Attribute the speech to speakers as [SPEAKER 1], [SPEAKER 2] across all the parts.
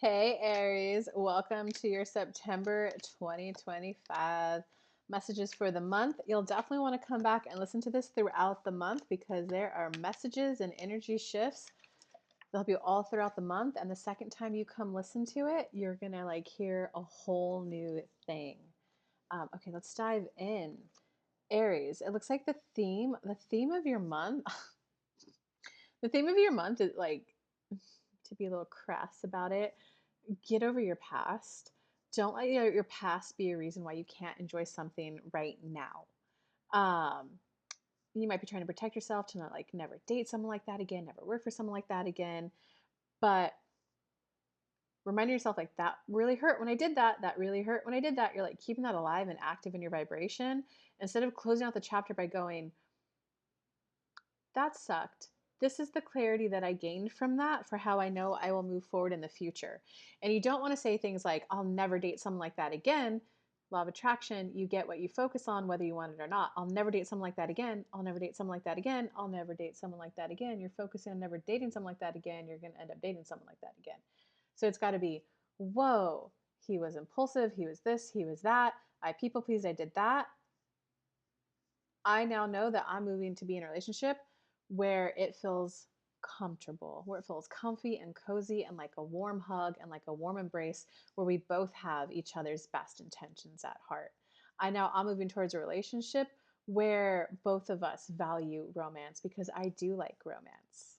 [SPEAKER 1] Hey Aries, welcome to your September 2025 messages for the month. You'll definitely want to come back and listen to this throughout the month because there are messages and energy shifts. They'll be all throughout the month, and the second time you come listen to it, you're gonna hear a whole new thing. Okay, let's dive in. Aries, it looks like the theme of your month, the theme of your month is to be a little crass about it, get over your past. Don't let your past be a reason why you can't enjoy something right now. Um, you might be trying to protect yourself to not never date someone like that again, never work for someone like that again. But remind yourself that really hurt when I did that. That really hurt when I did that. You're keeping that alive and active in your vibration instead of closing out the chapter by going, that sucked. This is the clarity that I gained from that for how I know I will move forward in the future. And you don't want to say things like, I'll never date someone like that again. Law of attraction, you get what you focus on, whether you want it or not. I'll never date someone like that again. I'll never date someone like that again. I'll never date someone like that again. You're focusing on never dating someone like that again. You're going to end up dating someone like that again. So it's got to be, whoa, he was impulsive. He was this, he was that. I people pleased. I did that. I now know that I'm moving to be in a relationship where it feels comfortable, where it feels comfy and cozy and like a warm hug and like a warm embrace where we both have each other's best intentions at heart. I'm moving towards a relationship where both of us value romance because I do like romance.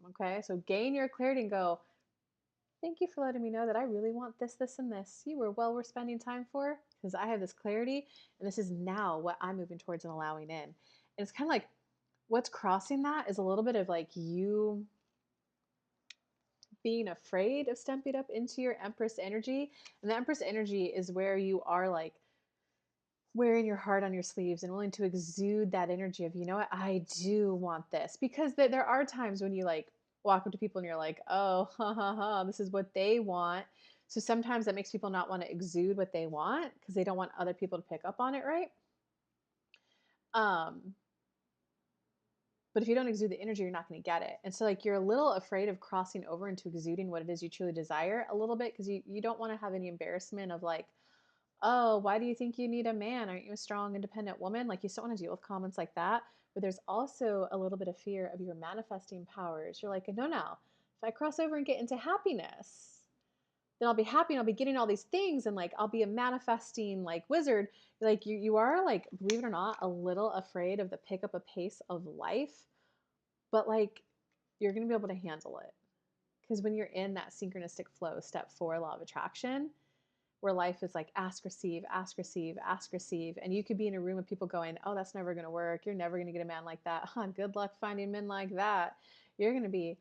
[SPEAKER 1] Okay, so gain your clarity and go, thank you for letting me know that I really want this, this, and this. You were well worth spending time for because I have this clarity and this is now what I'm moving towards and allowing in. And it's kind of like what's crossing that is a little bit of you being afraid of stepping up into your Empress energy. And the Empress energy is where you are wearing your heart on your sleeves and willing to exude that energy of, you know what, I do want this. Because there are times when you walk up to people and you're like, oh, ha ha ha, this is what they want. So sometimes that makes people not want to exude what they want because they don't want other people to pick up on it, right? Um, but if you don't exude the energy, you're not going to get it. And so you're a little afraid of crossing over into exuding what it is you truly desire a little bit because you don't want to have any embarrassment of oh, why do you think you need a man? Aren't you a strong, independent woman? You still want to deal with comments like that. But there's also a little bit of fear of your manifesting powers. You're like, no, no. If I cross over and get into happiness, then I'll be happy and I'll be getting all these things and I'll be a manifesting wizard. You are believe it or not, a little afraid of the pick up a pace of life, but you're gonna be able to handle it. Because when you're in that synchronistic flow, step 4, law of attraction, where life is ask, receive, ask, receive, ask, receive. And you could be in a room of people going, oh, that's never going to work. You're never going to get a man like that. Huh, good luck finding men like that. You're going to be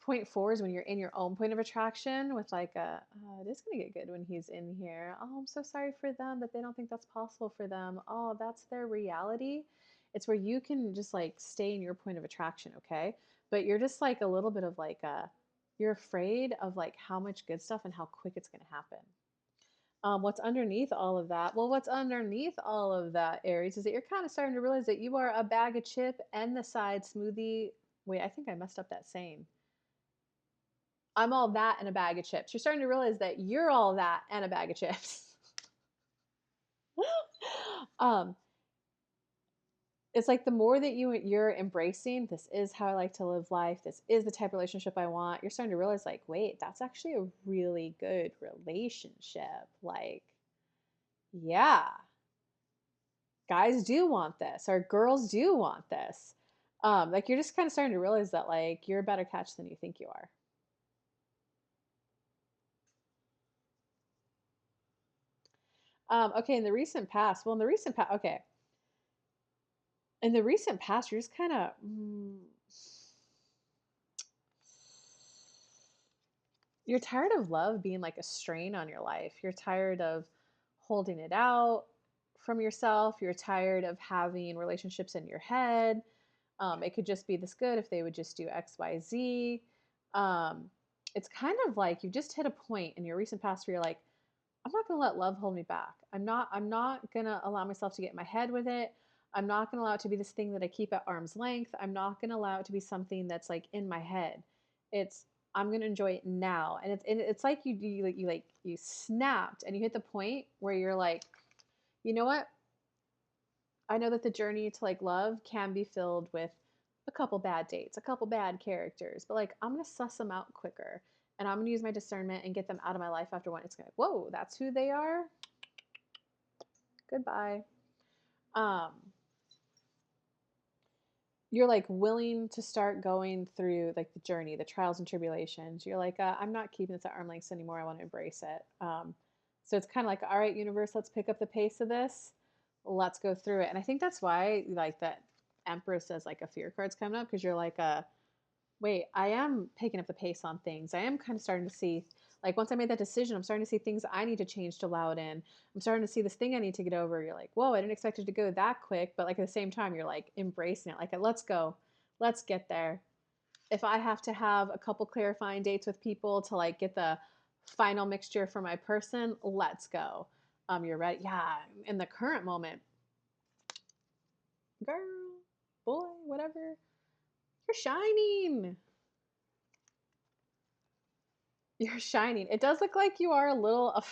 [SPEAKER 1] point 4 is when you're in your own point of attraction with it is going to get good when he's in here. Oh, I'm so sorry for them that they don't think that's possible for them. Oh, that's their reality. It's where you can just stay in your point of attraction, okay? But you're just a little bit of you're afraid of how much good stuff and how quick it's going to happen. What's underneath all of that? Well, what's underneath all of that, Aries, is that you're kind of starting to realize that you are a bag of chip and the side smoothie. Wait, I think I messed up that saying. I'm all that and a bag of chips. You're starting to realize that you're all that and a bag of chips. um, it's the more that you're embracing, this is how I like to live life. This is the type of relationship I want. You're starting to realize wait, that's actually a really good relationship. Yeah, guys do want this or girls do want this. You're just kind of starting to realize that you're a better catch than you think you are. Okay, in the recent past, well, in the recent past, okay, in the recent past, you're just kind of, you're tired of love being a strain on your life. You're tired of holding it out from yourself. You're tired of having relationships in your head. It could just be this good if they would just do X, Y, Z. Um, it's kind of you've just hit a point in your recent past where you're I'm not going to let love hold me back. I'm not going to allow myself to get in my head with it. I'm not going to allow it to be this thing that I keep at arm's length. I'm not going to allow it to be something that's in my head. It's I'm gonna enjoy it now. And it's like you snapped and you hit the point where you're like, you know what? I know that the journey to like love can be filled with a couple bad dates, a couple bad characters, but like I'm gonna suss them out quicker, and I'm gonna use my discernment and get them out of my life after one. It's gonna, whoa, that's who they are. Goodbye. Um, you're like willing to start going through like the journey, the trials and tribulations. You're like, I'm not keeping this at arm length anymore. I want to embrace it. So it's kind of like, all right, universe, let's pick up the pace of this. Let's go through it. And I think that's why like that Empress says like a fear card's coming up, because you're like, wait, I am picking up the pace on things. I am kind of starting to see, like, once I made that decision, I'm starting to see things I need to change to allow it in. I'm starting to see this thing I need to get over. You're like, whoa, I didn't expect it to go that quick. But like at the same time, you're like embracing it. Like, let's go. Let's get there. If I have to have a couple clarifying dates with people to like get the final mixture for my person, let's go. You're ready. Yeah. In the current moment, girl, boy, whatever, you're shining. You're shining. It does look like you are a little.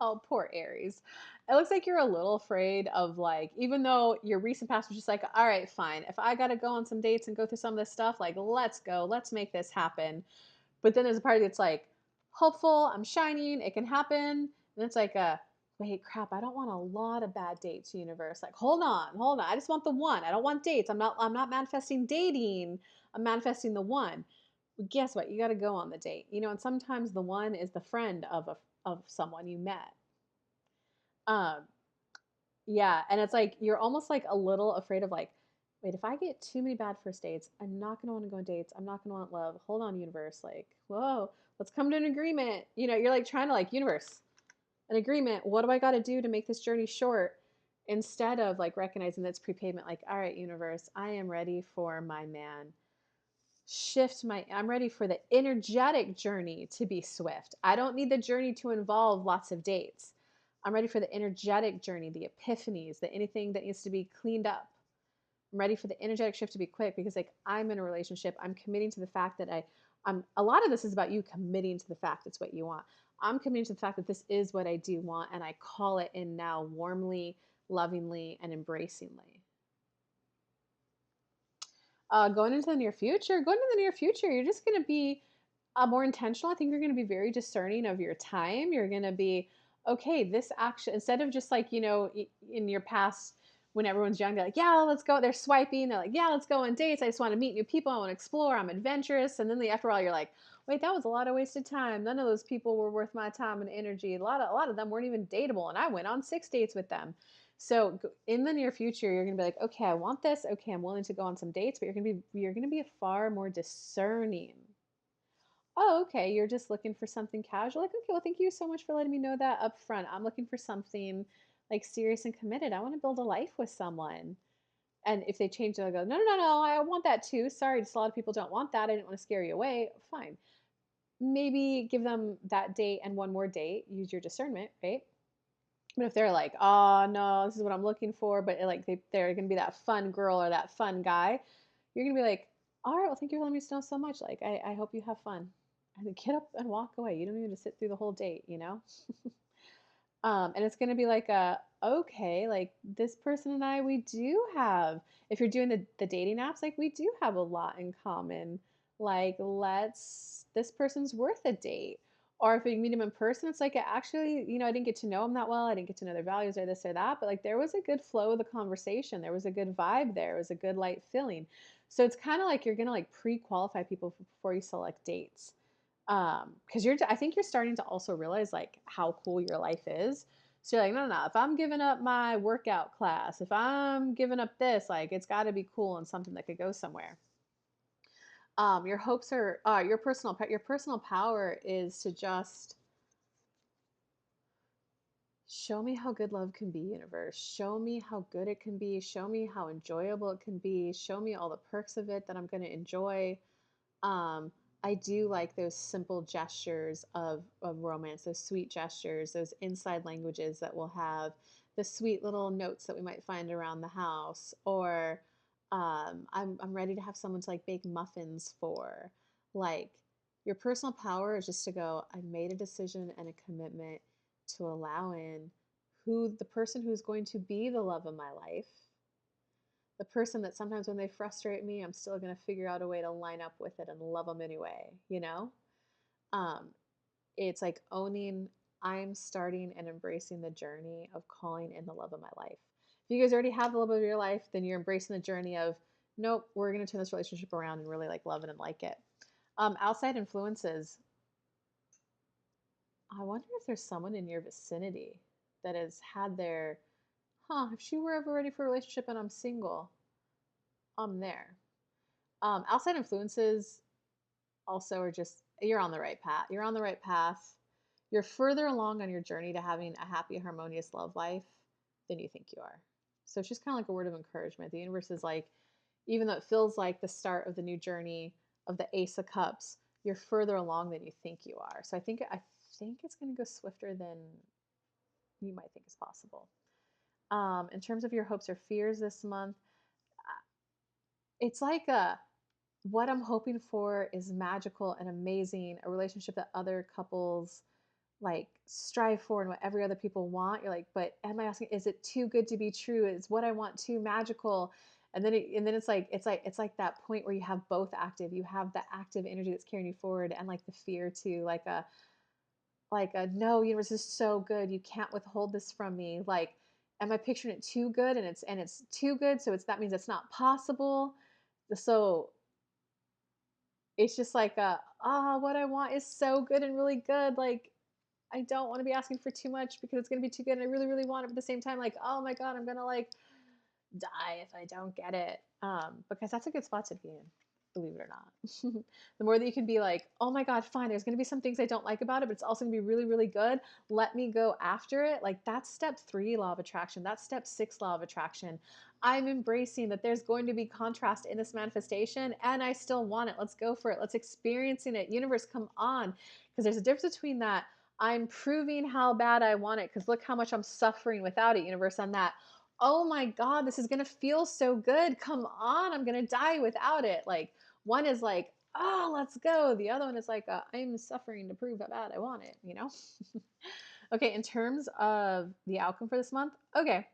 [SPEAKER 1] Oh, poor Aries. It looks like you're a little afraid of like, even though your recent past was just like, all right, fine. If I got to go on some dates and go through some of this stuff, like, let's go. Let's make this happen. But then there's a part that's like, hopeful. I'm shining. It can happen. And it's like, wait, crap. I don't want a lot of bad dates, universe. Like, hold on, hold on. I just want the one. I don't want dates. I'm not manifesting dating. I'm manifesting the one. Well, guess what? You got to go on the date, and sometimes the one is the friend of someone you met. Um, yeah, and it's like you're almost like a little afraid of like, wait, if I get too many bad first dates, I'm not gonna want to go on dates. I'm not gonna want love. Hold on, universe. Like, whoa, let's come to an agreement. You're like trying to like universe, an agreement. What do I got to do to make this journey short? Instead of like recognizing that's prepayment. Like, all right, universe, I am ready for my man. I'm ready for the energetic journey to be swift. I don't need the journey to involve lots of dates. I'm ready for the energetic journey, the epiphanies, the anything that needs to be cleaned up. I'm ready for the energetic shift to be quick, because like I'm in a relationship. I'm committing to the fact that I'm a lot of this is about you committing to the fact it's what you want. I'm committing to the fact that this is what I do want, and I call it in now warmly, lovingly, and embracingly. Going into the near future, you're just going to be more intentional. I think you're going to be very discerning of your time. You're going to be, okay, this action, instead of just like, in your past, when everyone's young, they're like, yeah, let's go. They're swiping. They're like, yeah, let's go on dates. I just want to meet new people. I want to explore. I'm adventurous. And then after all, you're like, wait, that was a lot of wasted time. None of those people were worth my time and energy. A lot of them weren't even dateable. And I went on 6 dates with them. So in the near future, you're gonna be like, okay, I want this. Okay, I'm willing to go on some dates, but you're gonna be far more discerning. Oh, okay, you're just looking for something casual. Like, okay, well, thank you so much for letting me know that up front. I'm looking for something like serious and committed. I want to build a life with someone. And if they change, they'll go, no, no, no, no, I want that too. Sorry, just a lot of people don't want that. I didn't want to scare you away. Fine. Maybe give them that date and one more date. Use your discernment, right? But if they're like, oh no, this is what I'm looking for, but like they're gonna be that fun girl or that fun guy, you're gonna be like, all right, well, thank you for letting me know so much. Like, I hope you have fun. And then get up and walk away. You don't even have to sit through the whole date. And it's gonna be like okay, like this person and I, we do have, if you're doing the dating apps, like we do have a lot in common. Like, this person's worth a date. Or if you meet them in person, it's like actually, I didn't get to know them that well. I didn't get to know their values or this or that, but like there was a good flow of the conversation. There was a good vibe there. It was a good light feeling. So it's kind of like you're gonna like pre-qualify people before you select dates, because I think you're starting to also realize like how cool your life is. So you're like, no, no, no, if I'm giving up my workout class, if I'm giving up this, like it's got to be cool and something that could go somewhere. Your hopes are your personal power is to just show me how good love can be, universe. Show me how good it can be. Show me how enjoyable it can be. Show me all the perks of it that I'm going to enjoy. Um, I do like those simple gestures of romance, those sweet gestures, those inside languages that we'll have, the sweet little notes that we might find around the house, or I'm ready to have someone to like bake muffins for. Like, your personal power is just to go, I made a decision and a commitment to allow in who the person who's going to be the love of my life, the person that sometimes when they frustrate me, I'm still going to figure out a way to line up with it and love them anyway, you know? Um, it's like owning, I'm starting and embracing the journey of calling in the love of my life. If you guys already have the love of your life, then you're embracing the journey of, nope, we're going to turn this relationship around and really like love it and like it. Outside influences, I wonder if there's someone in your vicinity that has had their, if she were ever ready for a relationship and I'm single, I'm there. Outside influences also are just, you're on the right path. You're on the right path. You're further along on your journey to having a happy, harmonious love life than you think you are. So it's just kind of like a word of encouragement. The universe is like, even though it feels like the start of the new journey of the Ace of Cups, you're further along than you think you are. So I think it's going to go swifter than you might think is possible. In terms of your hopes or fears this month, it's like what I'm hoping for is magical and amazing, a relationship that other couples like strive for and what every other people want. You're like, but am I asking, is it too good to be true? Is what I want too magical? And then it's like that point where you have both active. You have the active energy that's carrying you forward and like the fear too, like a no, universe is so good. You can't withhold this from me. Like, am I picturing it too good and it's too good, so that means it's not possible. So it's just like what I want is so good and really good. Like, I don't want to be asking for too much because it's gonna be too good and I really, really want it, but at the same time, like, oh my god, I'm gonna like die if I don't get it. Because that's a good spot to be in, believe it or not. The more that you can be like, oh my God, fine, there's gonna be some things I don't like about it, but it's also gonna be really, really good. Let me go after it. Like, that's step 3, law of attraction. That's step 6, law of attraction. I'm embracing that there's going to be contrast in this manifestation and I still want it. Let's go for it. Let's experiencing it. Universe, come on. Because there's a difference between that. I'm proving how bad I want it because look how much I'm suffering without it, universe, on that. Oh my God, this is going to feel so good. Come on, I'm going to die without it. Like, one is like, oh, let's go. The other one is like, I'm suffering to prove how bad I want it, you know? Okay, in terms of the outcome for this month, okay.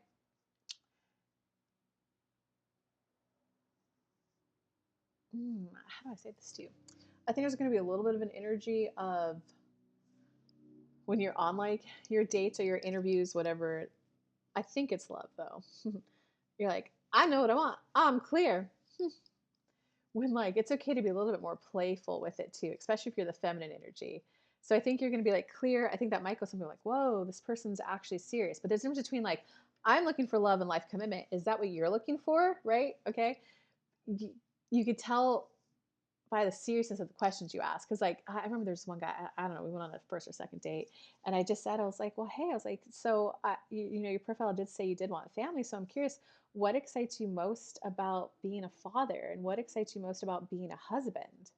[SPEAKER 1] How do I say this to you? I think there's going to be a little bit of an energy of when you're on like your dates or your interviews, whatever. I think it's love though. You're like, I know what I want. I'm clear. When like it's okay to be a little bit more playful with it too, especially if you're the feminine energy. So I think you're going to be like clear. I think that might go something like, whoa, this person's actually serious. But there's a difference between like, I'm looking for love and life commitment. Is that what you're looking for? Right? Okay. You could tell by the seriousness of the questions you ask. Cause like, I remember there's one guy, I don't know, we went on a first or second date and I just said, I was like, well, hey, I was like, so your profile did say you did want family. So I'm curious, what excites you most about being a father and what excites you most about being a husband?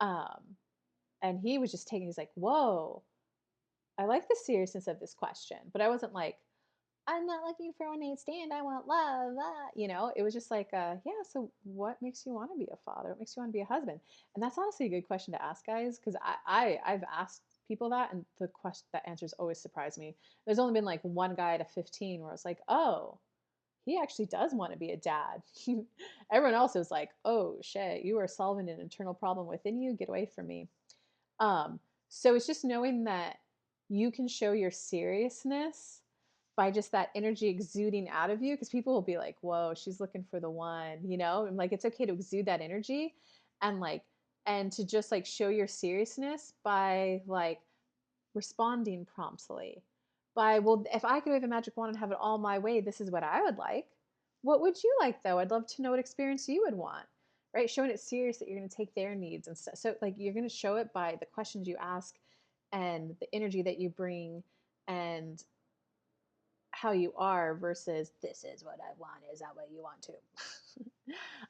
[SPEAKER 1] Um, and he was just taking, he's like, whoa, I like the seriousness of this question, but I wasn't like, I'm not looking for a one night stand. I want love. It was just like, yeah. So, what makes you want to be a father? What makes you want to be a husband? And that's honestly a good question to ask, guys, because I've asked people that, and that answers always surprised me. There's only been like one guy to 15 where I was like, oh, he actually does want to be a dad. Everyone else is like, oh shit, you are solving an internal problem within you. Get away from me. Um, so it's just knowing that you can show your seriousness by just that energy exuding out of you because people will be like, whoa, she's looking for the one, and like it's okay to exude that energy and like and to just like show your seriousness by like responding promptly by, well, if I could wave a magic wand and have it all my way, this is what I would like. What would you like though? I'd love to know what experience you would want. Right? Showing it serious that you're going to take their needs and stuff. So like you're going to show it by the questions you ask and the energy that you bring and how you are versus this is what I want. Is that what you want to?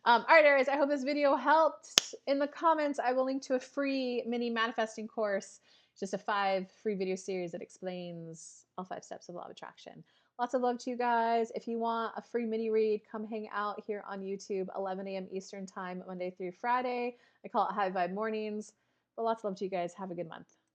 [SPEAKER 1] All right, Aries, I hope this video helped. In the comments, I will link to a free mini manifesting course, just a 5 free video series that explains all 5 steps of law of attraction. Lots of love to you guys. If you want a free mini read, come hang out here on YouTube, 11 a.m. Eastern time, Monday through Friday. I call it high vibe mornings. But lots of love to you guys. Have a good month.